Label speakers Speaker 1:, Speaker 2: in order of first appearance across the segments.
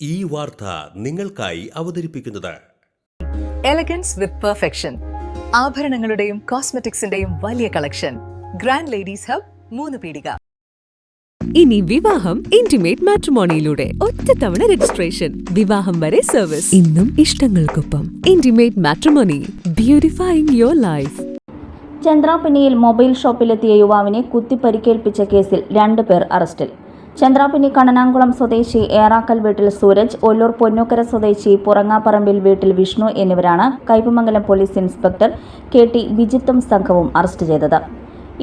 Speaker 1: ഈ വാർത്ത നിങ്ങൾക്കായി അവതരിപ്പിക്കുന്നത്
Speaker 2: എലഗൻസ് വിത്ത് പെർഫെക്ഷൻ. ആഭരണങ്ങളുടെയും കോസ്മെറ്റിക്സിന്റെയും വലിയ കളക്ഷൻ. ഗ്രാൻഡ് ലേഡീസ് ഹബ്, 3 പീടിക.
Speaker 3: ഇനി വിവാഹം ഇന്റിമേറ്റ് മാട്രിമോണിയിലൂടെ ഒറ്റത്തവണ രജിസ്ട്രേഷൻ, വിവാഹം വരെ സർവീസ്. ഇന്നും ഇഷ്ടങ്ങൾക്കൊപ്പം intimate matrimony, beautifying your life.
Speaker 4: ചന്ദ്രാപിന്നിയിൽ മൊബൈൽ ഷോപ്പിലെത്തിയ യുവാവിനെ കുത്തിപ്പരിക്കേൽപ്പിച്ച കേസിൽ 2 പേർ അറസ്റ്റിൽ. ചന്ദ്രാപിന്നി കണ്ണനാംകുളം സ്വദേശി ഏറാക്കൽ വീട്ടിൽ സൂരജ്, ഒല്ലൂർ പൊന്നൂക്കര സ്വദേശി പുറങ്ങാപ്പറമ്പിൽ വീട്ടിൽ വിഷ്ണു എന്നിവരാണ് കയ്പമംഗലം പോലീസ് ഇൻസ്പെക്ടർ KT ബിജിത്തും സംഘവും അറസ്റ്റ് ചെയ്തത്.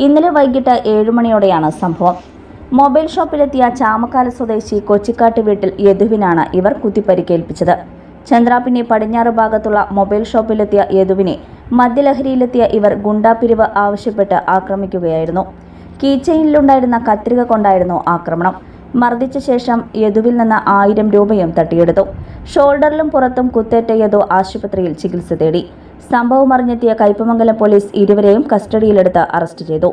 Speaker 4: ഇന്നലെ വൈകിട്ട് 7 മണിയോടെയാണ് സംഭവം. മൊബൈൽ ഷോപ്പിലെത്തിയ ചാമക്കാല സ്വദേശി കൊച്ചിക്കാട്ട് വീട്ടിൽ യദുവിനാണ് ഇവർ കുത്തിപ്പരിക്കേൽപ്പിച്ചത്. ചന്ദ്രാപിന്നി പടിഞ്ഞാറ് ഭാഗത്തുള്ള മൊബൈൽ ഷോപ്പിലെത്തിയ യദുവിനെ മദ്യലഹരിയിലെത്തിയ ഇവർ ഗുണ്ടാപ്പിരിവ് ആവശ്യപ്പെട്ട് ആക്രമിക്കുകയായിരുന്നു. കീച്ചെയിനിലുണ്ടായിരുന്ന കത്രിക കൊണ്ടായിരുന്നു ആക്രമണം. മർദ്ദിച്ച ശേഷം യദുവിൽ നിന്ന് 1000 രൂപയും തട്ടിയെടുത്തു. ഷോൾഡറിലും പുറത്തും കുത്തേറ്റ യദു ആശുപത്രിയിൽ ചികിത്സ തേടി. സംഭവം അറിഞ്ഞെത്തിയ കയ്പമംഗലം പോലീസ് ഇരുവരെയും കസ്റ്റഡിയിലെടുത്ത് അറസ്റ്റ് ചെയ്തു.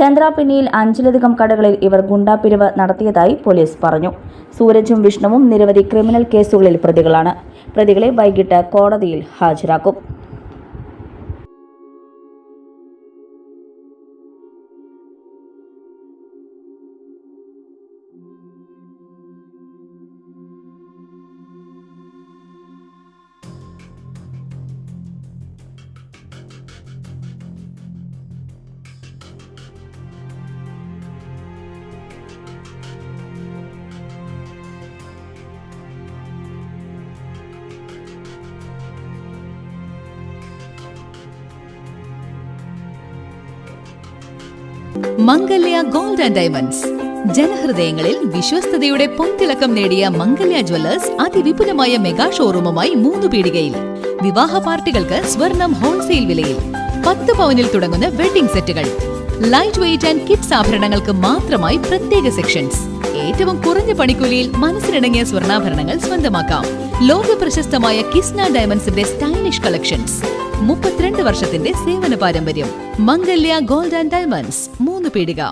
Speaker 4: ചന്ദ്രാപിന്നിയിൽ 5ലധികം കടകളിൽ ഇവർ ഗുണ്ടാപ്പിരിവ് നടത്തിയതായി പോലീസ് പറഞ്ഞു. സൂരജും വിഷ്ണുവും നിരവധി ക്രിമിനൽ കേസുകളിൽ പ്രതികളാണ്. പ്രതികളെ വൈകിട്ട് കോടതിയിൽ ഹാജരാക്കും.
Speaker 5: മംഗല്യ ഗോൾഡ് ആൻഡ് ഡയമണ്ട്സ്. ജനഹൃദയങ്ങളിൽ വിശ്വസ്തയുടെ പൊൻതിളക്കം നേടിയ മംഗല്യ ജ്വല്ലേഴ്സ് അതിവിപുലമായ മെഗാ ഷോറൂമുമായി 3 പീടികയിൽ. വിവാഹ പാർട്ടികൾക്ക് സ്വർണം ഹോൾസെയിൽ വിലയിൽ. 10 പവനിൽ തുടങ്ങുന്ന വെഡിംഗ് സെറ്റുകൾ, ലൈറ്റ് വെയ്റ്റ് ആൻഡ് കിഡ്സ് ആഭരണങ്ങൾക്ക് മാത്രമായി പ്രത്യേക സെക്ഷൻസ്. ഏറ്റവും കുറഞ്ഞ പണിക്കൂലിയിൽ മനസ്സിനിണങ്ങിയ സ്വർണ്ണാഭരണങ്ങൾ സ്വന്തമാക്കാം. ലോക പ്രശസ്തമായ കിസ്ന ഡയമണ്ട്സിന്റെ സ്റ്റൈലിഷ് കളക്ഷൻസ്. 32 വർഷത്തിന്റെ സേവന പാരമ്പര്യം. മംഗല്യ ഗോൾഡ് ആൻഡ് ഡയമണ്ട്സ്, 3 പീടിക.